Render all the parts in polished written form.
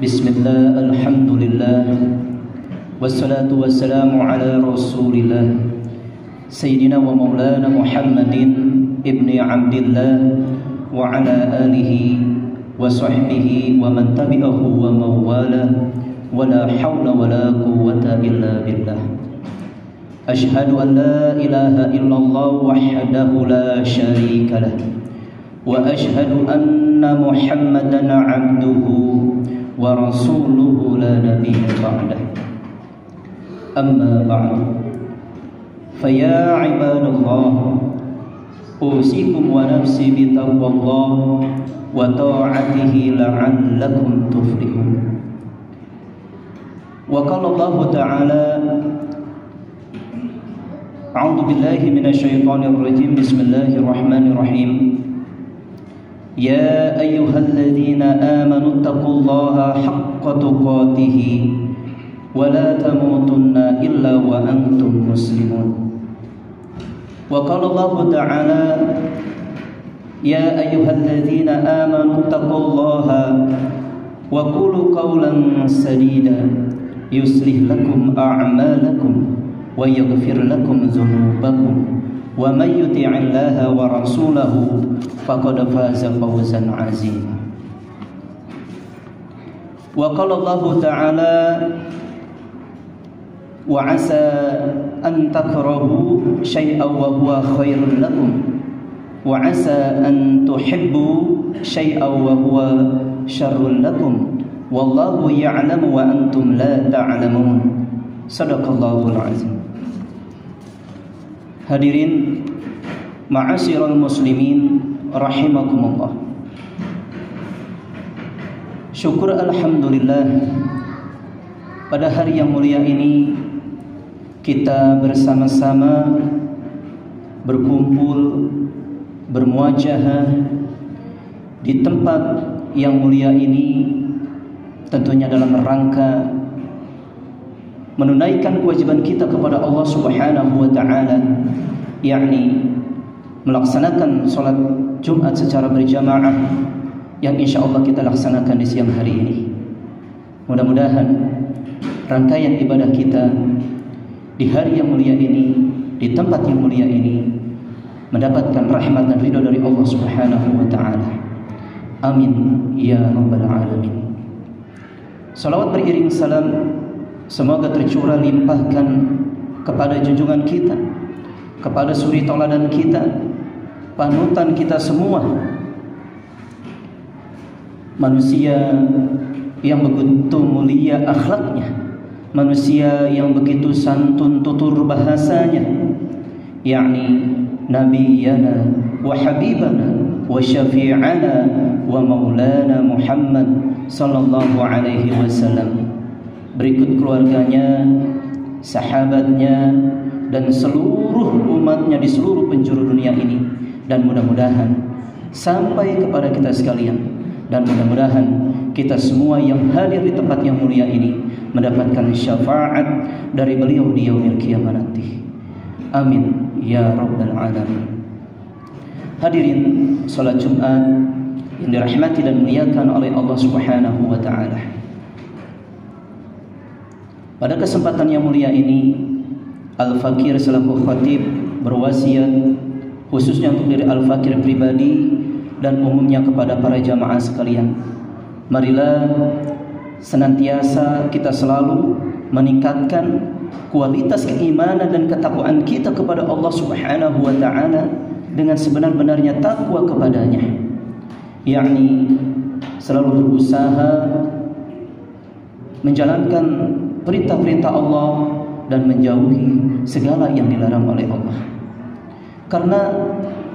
Bismillah, alhamdulillah, wassalatu wassalamu ala rasulillah Sayyidina wa maulana Muhammadin ibni Abdillah wa ala alihi wa sahbihi wa man tabi'ahu wa mawala wa la hawla wa la quwwata illa billah. Ashhadu an la ilaha illallah wahdahu la sharika lah wa ashhadu anna Muhammadan abduhu wa rasuluhu la nabiyya ba'dah. Amma ba'du, faya ibadallah, usikum wa nafsi bitaqwallah wa ta'atihi la'allakum tuflihun. Wa qala Allah ta'ala, a'udzu billahi minasyaitonir rajim, bismillahirrahmanirrahim. Ya ayyuhalladzina amanu taqullaha haqqa tuqatih wa la tamutunna illa wa antum muslimun. Wa qala Allah ta'ala, ya ayyuhalladzina amanu taqullaha wa qulu qawlan sadida yuslih lakum a'malakum wa yaghfir lakum dhunubakum wa may yuti'illaha wa rasulahu faqad faza fawzan 'azima. Wa qala Allah ta'ala, wa 'asa an takrahu syai'an wa huwa khairun lakum wa 'asa an tuhibbu syai'an wa huwa syarrun lakum wallahu ya'lamu wa antum la ta'lamun. Shadaqallahul 'azim. Hadirin ma'asyiral muslimin rahimakumullah. Syukur alhamdulillah, pada hari yang mulia ini kita bersama-sama berkumpul, bermuajahah di tempat yang mulia ini, tentunya dalam rangka menunaikan kewajiban kita kepada Allah Subhanahu wa ta'ala, yakni melaksanakan solat Jumat secara berjamaah yang insyaAllah kita laksanakan di siang hari ini. Mudah-mudahan rangkaian ibadah kita di hari yang mulia ini, di tempat yang mulia ini, mendapatkan rahmat dan ridha dari Allah Subhanahu wa ta'ala. Amin ya rabbal alamin. Salawat beriring salam semoga tercurah limpahkan kepada junjungan kita, kepada suri tauladan kita, panutan kita semua, manusia yang begitu mulia akhlaknya, manusia yang begitu santun tutur bahasanya, yakni nabiyana wa habibana wa syafi'ana wa maulana Muhammad sallallahu alaihi wasallam, berikut keluarganya, sahabatnya, dan seluruh umatnya di seluruh penjuru dunia ini, dan mudah-mudahan sampai kepada kita sekalian, dan mudah-mudahan kita semua yang hadir di tempat yang mulia ini mendapatkan syafaat dari beliau di yaumil qiyamah nanti. Amin ya rabbal alamin. Hadirin salat Jumat yang dirahmati dan dimuliakan oleh Allah Subhanahu wa ta'ala. Pada kesempatan yang mulia ini, Al-Fakir selaku khatib berwasiat khususnya untuk diri Al-Fakir pribadi dan umumnya kepada para jamaah sekalian. Marilah senantiasa kita selalu meningkatkan kualitas keimanan dan ketakwaan kita kepada Allah Subhanahu wa ta'ala dengan sebenar-benarnya takwa kepadanya, yakni selalu berusaha menjalankan perintah-perintah Allah dan menjauhi segala yang dilarang oleh Allah. Karena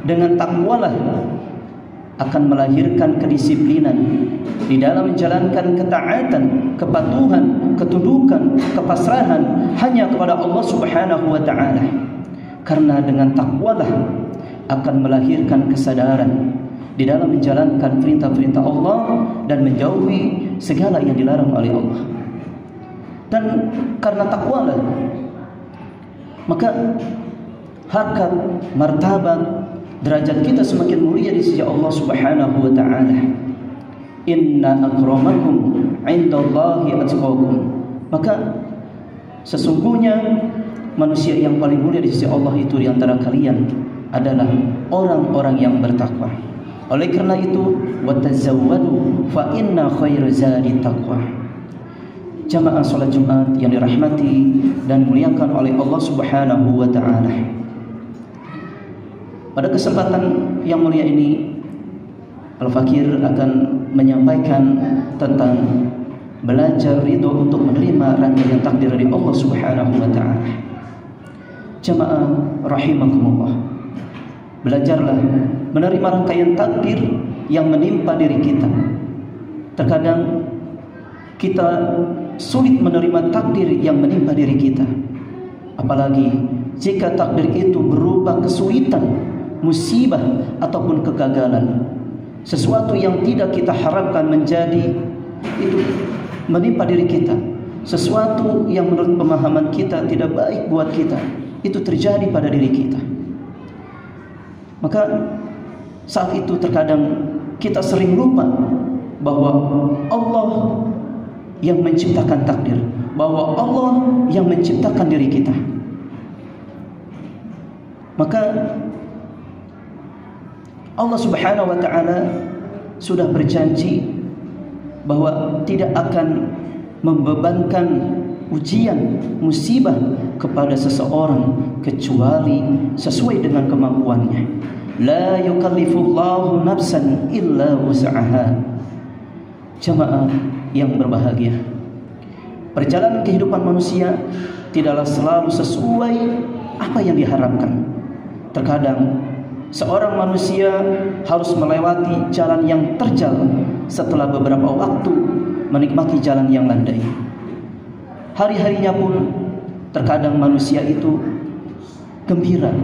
dengan takwalah akan melahirkan kedisiplinan di dalam menjalankan ketaatan, kepatuhan, ketundukan, kepasrahan hanya kepada Allah Subhanahu wa ta'ala. Karena dengan takwalah akan melahirkan kesadaran di dalam menjalankan perintah-perintah Allah dan menjauhi segala yang dilarang oleh Allah. Dan karena takwalah maka harkat, martabat, derajat kita semakin mulia di sisi Allah Subhanahu wa ta'ala. Inna akramakum indallahi atqakum. Maka sesungguhnya manusia yang paling mulia di sisi Allah itu di antara kalian adalah orang-orang yang bertakwa. Oleh karena itu, watazawwadu fa inna khairu zadi taqwa. Jamaah salat Jumat yang dirahmati dan dimuliakan oleh Allah Subhanahu wa taala. Pada kesempatan yang mulia ini, Al-Fakir akan menyampaikan tentang belajar ridho untuk menerima rangkaian takdir dari Allah Subhanahu wa taala. Jamaah rahimakumullah, belajarlah menerima rangkaian takdir yang menimpa diri kita. Terkadang kita sulit menerima takdir yang menimpa diri kita, apalagi jika takdir itu berupa kesulitan, musibah ataupun kegagalan. Sesuatu yang tidak kita harapkan menjadi itu menimpa diri kita. Sesuatu yang menurut pemahaman kita tidak baik buat kita, itu terjadi pada diri kita. Maka saat itu terkadang kita sering lupa bahwa Allah yang menciptakan takdir, bahwa Allah yang menciptakan diri kita. Maka Allah Subhanahu wa taala sudah berjanji bahwa tidak akan membebankan ujian, musibah kepada seseorang kecuali sesuai dengan kemampuannya. La yukallifullahu nafsan illa wus'aha. Jamaah yang berbahagia, perjalanan kehidupan manusia tidaklah selalu sesuai apa yang diharapkan. Terkadang seorang manusia harus melewati jalan yang terjal setelah beberapa waktu menikmati jalan yang landai. Hari-harinya pun terkadang manusia itu gembira,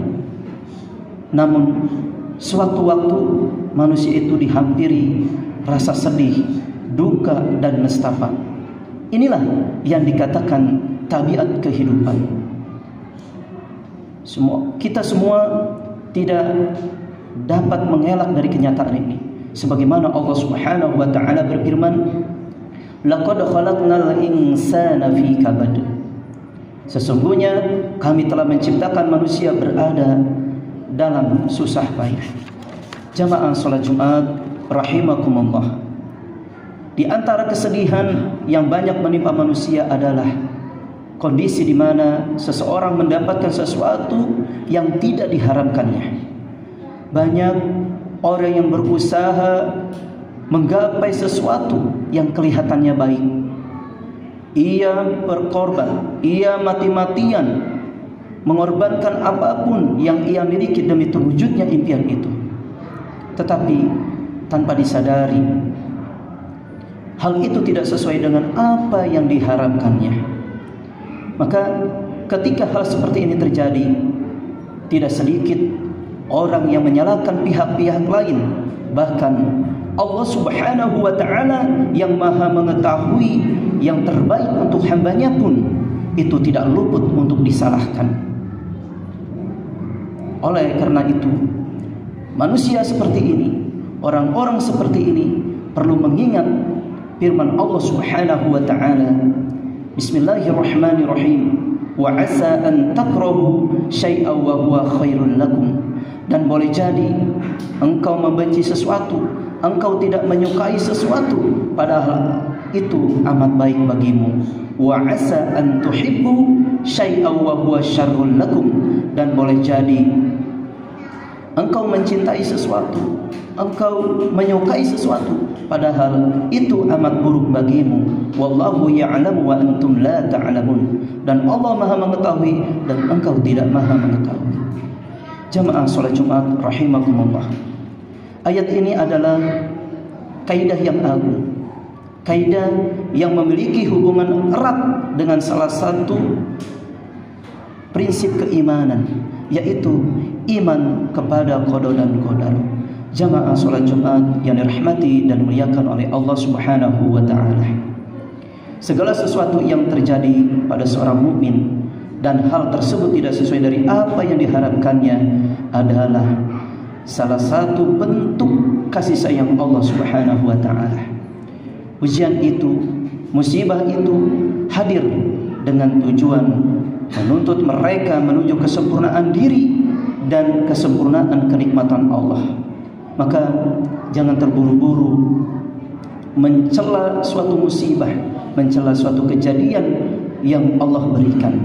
namun sewaktu-waktu manusia itu dihampiri rasa sedih, duka dan nestapa. Inilah yang dikatakan tabiat kehidupan. Kita semua tidak dapat mengelak dari kenyataan ini. Sebagaimana Allah Subhanahu wa taala berfirman, laqad khalaqnal insana fi kabad. Sesungguhnya kami telah menciptakan manusia berada dalam susah payah. Jamaah salat Jumat rahimakumullah, di antara kesedihan yang banyak menimpa manusia adalah kondisi di mana seseorang mendapatkan sesuatu yang tidak diharapkannya. Banyak orang yang berusaha menggapai sesuatu yang kelihatannya baik. Ia berkorban, ia mati-matian mengorbankan apapun yang ia miliki demi terwujudnya impian itu. Tetapi tanpa disadari, hal itu tidak sesuai dengan apa yang diharapkannya. Maka ketika hal seperti ini terjadi, tidak sedikit orang yang menyalahkan pihak-pihak lain. Bahkan Allah Subhanahu wa ta'ala yang maha mengetahui yang terbaik untuk hambanya pun itu tidak luput untuk disalahkan. Oleh karena itu, manusia seperti ini, orang-orang seperti ini perlu mengingat firman Allah Subhanahu wa ta'ala, Bismillahirrahmanirrahim, wa asa an takrahu syai'an wa huwa khairul lakum. Dan boleh jadi engkau membenci sesuatu, engkau tidak menyukai sesuatu, padahal itu amat baik bagimu. Wa asa an tuhibbu syai'an wa huwa syarrul lakum. Dan boleh jadi engkau mencintai sesuatu, engkau menyukai sesuatu, padahal itu amat buruk bagimu. Wallahu ya'lamu wa antum la ta'lamun. Dan Allah maha mengetahui dan engkau tidak maha mengetahui. Jamaah salat Jumat rahimakumullah, ayat ini adalah kaidah yang agung, kaidah yang memiliki hubungan erat dengan salah satu prinsip keimanan, yaitu iman kepada qada dan qadar. Jamaah salat Jumat yang dirahmati dan dimuliakan oleh Allah Subhanahu wa taala, segala sesuatu yang terjadi pada seorang mukmin dan hal tersebut tidak sesuai dari apa yang diharapkannya adalah salah satu bentuk kasih sayang Allah Subhanahu wa taala. Ujian itu, musibah itu hadir dengan tujuan menuntut mereka menuju kesempurnaan diri dan kesempurnaan kenikmatan Allah. Maka jangan terburu-buru mencela suatu musibah, mencela suatu kejadian yang Allah berikan.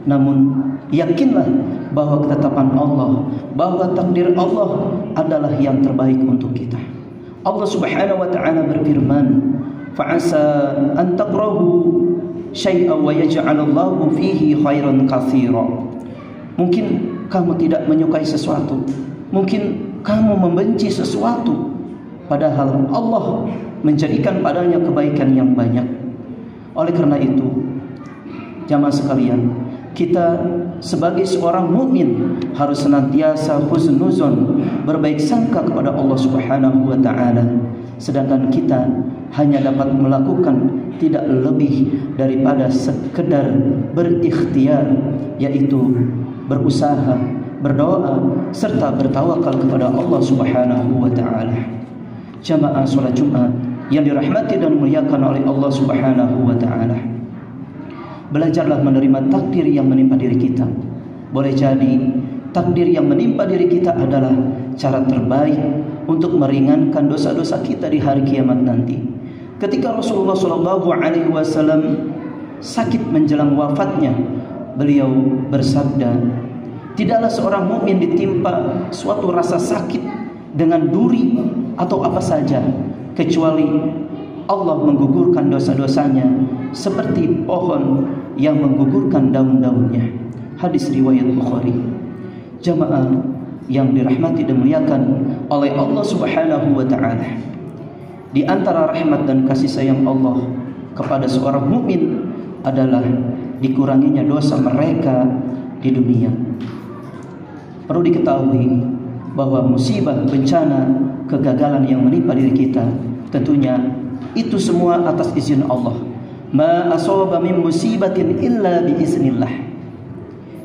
Namun yakinlah bahwa ketetapan Allah, bahwa takdir Allah adalah yang terbaik untuk kita. Allah Subhanahu wa ta'ala berfirman, fa'asa an takrahu syai'an wa yaj'alallahu fihi khairan katsira. Mungkin kamu tidak menyukai sesuatu, mungkin kamu membenci sesuatu, padahal Allah menjadikan padanya kebaikan yang banyak. Oleh karena itu, jamaah sekalian, kita sebagai seorang mukmin harus senantiasa husnuzon, berbaik sangka kepada Allah Subhanahu wa ta'ala. Sedangkan kita hanya dapat melakukan tidak lebih daripada sekedar berikhtiar, yaitu berusaha, berdoa, serta bertawakal kepada Allah Subhanahu wa ta'ala. Jamaah salat Jumat yang dirahmati dan dimuliakan oleh Allah Subhanahu wa ta'ala, belajarlah menerima takdir yang menimpa diri kita. Boleh jadi takdir yang menimpa diri kita adalah cara terbaik untuk meringankan dosa-dosa kita di hari kiamat nanti. Ketika Rasulullah SAW sakit menjelang wafatnya, beliau bersabda, tidaklah seorang mukmin ditimpa suatu rasa sakit dengan duri atau apa saja, kecuali Allah menggugurkan dosa-dosanya seperti pohon yang menggugurkan daun-daunnya. Hadis riwayat Bukhari. Jamaah yang dirahmati dan dimuliakan oleh Allah Subhanahu wa ta'ala, di antara rahmat dan kasih sayang Allah kepada seorang mukmin adalah dikuranginya dosa mereka di dunia. Perlu diketahui bahwa musibah, bencana, kegagalan yang menimpa diri kita, tentunya itu semua atas izin Allah. Ma asaba min musibatin illa biiznillah.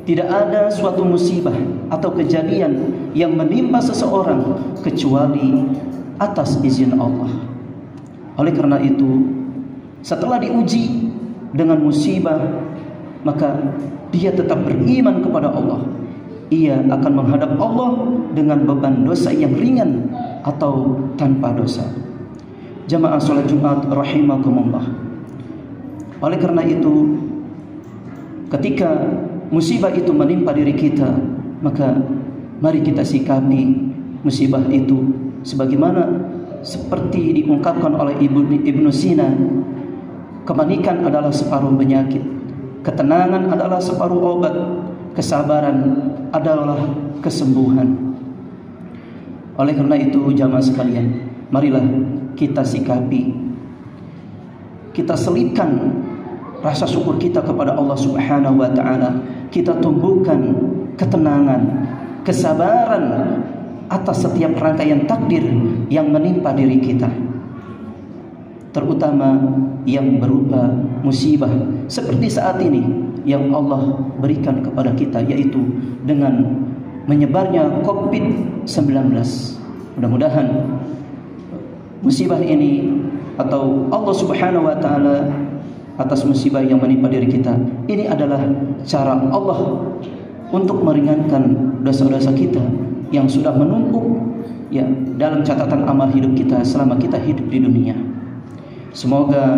Tidak ada suatu musibah atau kejadian yang menimpa seseorang kecuali atas izin Allah. Oleh karena itu, setelah diuji dengan musibah, maka dia tetap beriman kepada Allah. Ia akan menghadap Allah dengan beban dosa yang ringan atau tanpa dosa. Jamaah salat Jumat rahimakumullah. Oleh karena itu, ketika musibah itu menimpa diri kita, maka mari kita sikapi musibah itu sebagaimana seperti diungkapkan oleh Ibnu Sina, kepanikan adalah separuh penyakit, ketenangan adalah separuh obat, kesabaran adalah kesembuhan. Oleh karena itu, jamaah sekalian, marilah kita sikapi, kita selipkan rasa syukur kita kepada Allah Subhanahu wa ta'ala. Kita tumbuhkan ketenangan, kesabaran atas setiap rangkaian takdir yang menimpa diri kita, terutama yang berupa musibah seperti saat ini yang Allah berikan kepada kita, yaitu dengan menyebarnya COVID-19. Mudah-mudahan musibah ini atau Allah Subhanahu wa ta'ala atas musibah yang menimpa diri kita ini adalah cara Allah untuk meringankan dosa-dosa kita yang sudah menumpuk ya dalam catatan amal hidup kita selama kita hidup di dunia. Semoga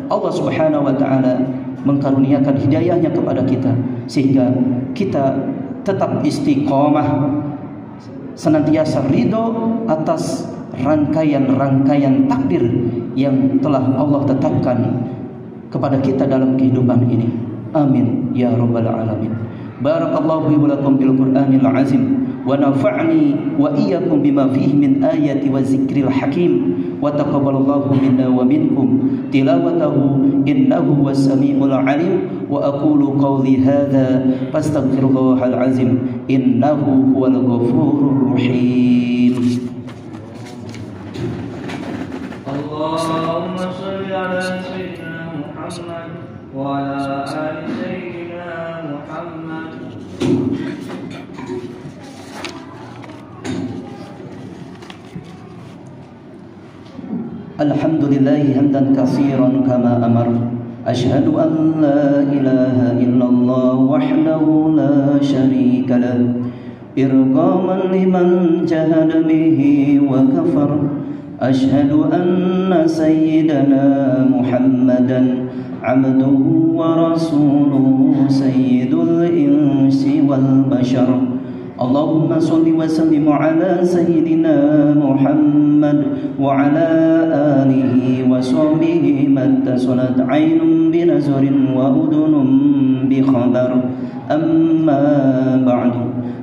Allah Subhanahu wa ta'ala mengkaruniakan hidayahnya kepada kita sehingga kita tetap istiqomah, senantiasa ridho atas rangkaian-rangkaian takdir yang telah Allah tetapkan kepada kita dalam kehidupan ini. Amin ya rabbal alamin. Barakallahu li wa lakum bil Qur'anil azim wa nafa'ni wa iyyakum bima fihi min ayati wa zikril hakim wa taqabbalallahu minna wa minkum tilawatahu innahu was-sami'ul alim wa aqulu qawli hadza fastaghfirullahal azim innahu huwal ghafurur rahim. Allahumma shalli ala sayyidina Muhammad wa ala ali sayyidina Muhammad. الحمد لله حمدا كثيرا كما أمر أشهد أن لا إله إلا الله وحده لا شريك له إرغاما لمن جهد به وكفر أشهد أن سيدنا محمدا عبده ورسوله سيد الإنس والبشر اللهم صل وسلم على سيدنا محمد وعلى آله وصحبه ما اتصلت عين بنظر وأذن بخبر أما بعد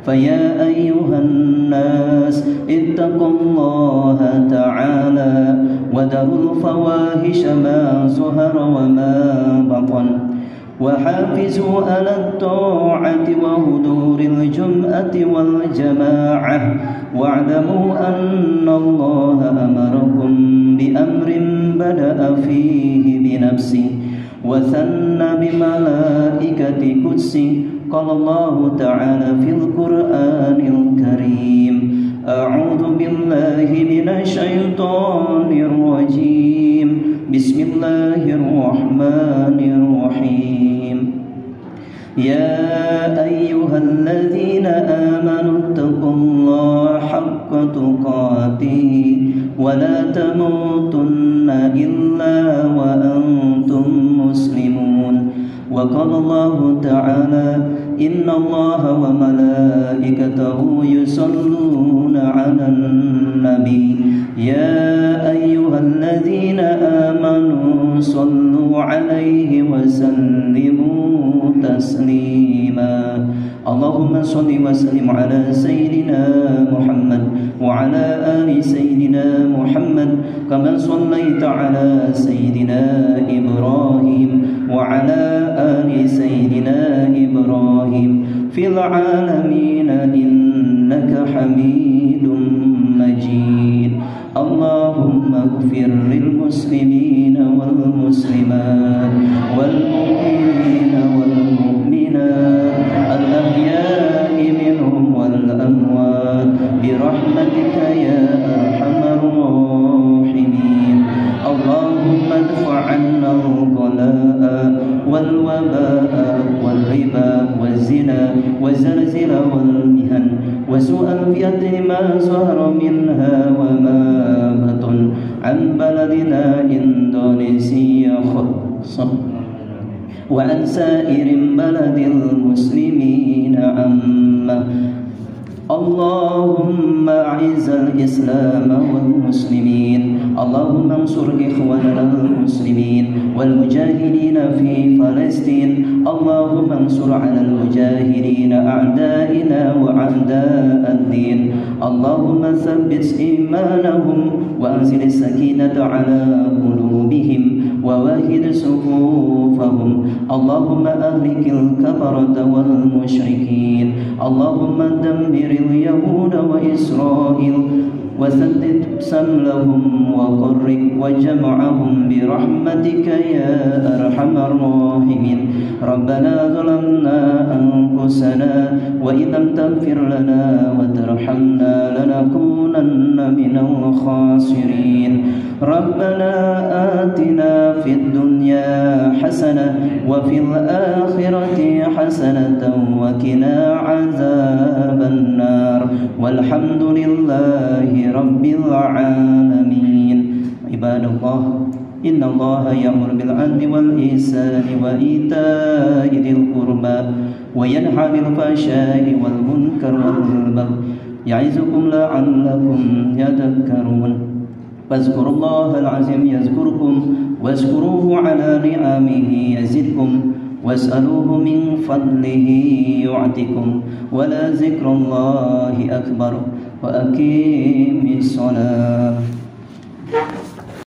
فيا أيها الناس اتقوا الله تعالى وذروا الفواحش ما ظهر وما بطن وحافظوا على الطاعة وحضور الجمعة والجماعة واعلموا أن الله أمركم بأمر بدأ فيه بنفسه وثنى بملائكة قدسه قال الله تعالى في القرآن الكريم أعوذ بالله من الشيطان الرجيم بسم الله الرحمن الرحيم يا أيها الذين آمنوا اتقوا الله حق تقاته ولا تموتن إلا وأنتم مسلمون وقال الله تعالى إن الله وملائكته يصلون على النبي يا أيها الذين آمنوا صلوا عليه وسلموا تسليما اللهم صل وسلم على سيدنا محمد وعلى آل سيدنا محمد كما صليت على سيدنا إبراهيم وعلى آل سيدنا إبراهيم في العالمين إنك حميد مجيد اللهم اغفر للمسلمين والمسلمات والمؤمنين والمؤمنات الأحياء منهم والأموات برحمتك يا أرحم الراحمين اللهم ادفع عنا الغلاء والوباء والربا والزنا والزلزل والمهن وسوء الفتن ما ظهر منها وما بطن عن بلدنا إندونيسيا خاصة وعن سائر بلد المسلمين عامة اللهم أعز الإسلام والمسلمين اللهم انصر إخواننا المسلمين والمجاهدين في فلسطين اللهم انصر على المجاهدين أعدائنا وأعداء الدين اللهم ثبت إيمانهم وأنزل السكينة على قلوبهم ووحد صفوفهم اللهم أهلك الكفرة والمشركين اللهم دمر اليهود وإسرائيل وسدد سملهم وقرق وجمعهم برحمتك يا أرحم الراحمين ربنا ظلمنا أنفسنا وإن لم تغفر لنا وترحمنا لنكونن من الخاسرين ربنا آتنا في الدنيا حسنة وفي الآخرة حسنة وقنا عذاب النار والحمد لله رب العالمين عباد الله إن الله يأمر بالعدل والإحسان وإيتاء ذي القربى وينهى عن الفحشاء والمنكر والبغي يعظكم لعلكم تذكرون فاذكروا الله العظيم يذكركم واشكروه على نعمه يزدكم واسألوه من فضله يعطكم ولذكر الله أكبر وأقيم الصلاة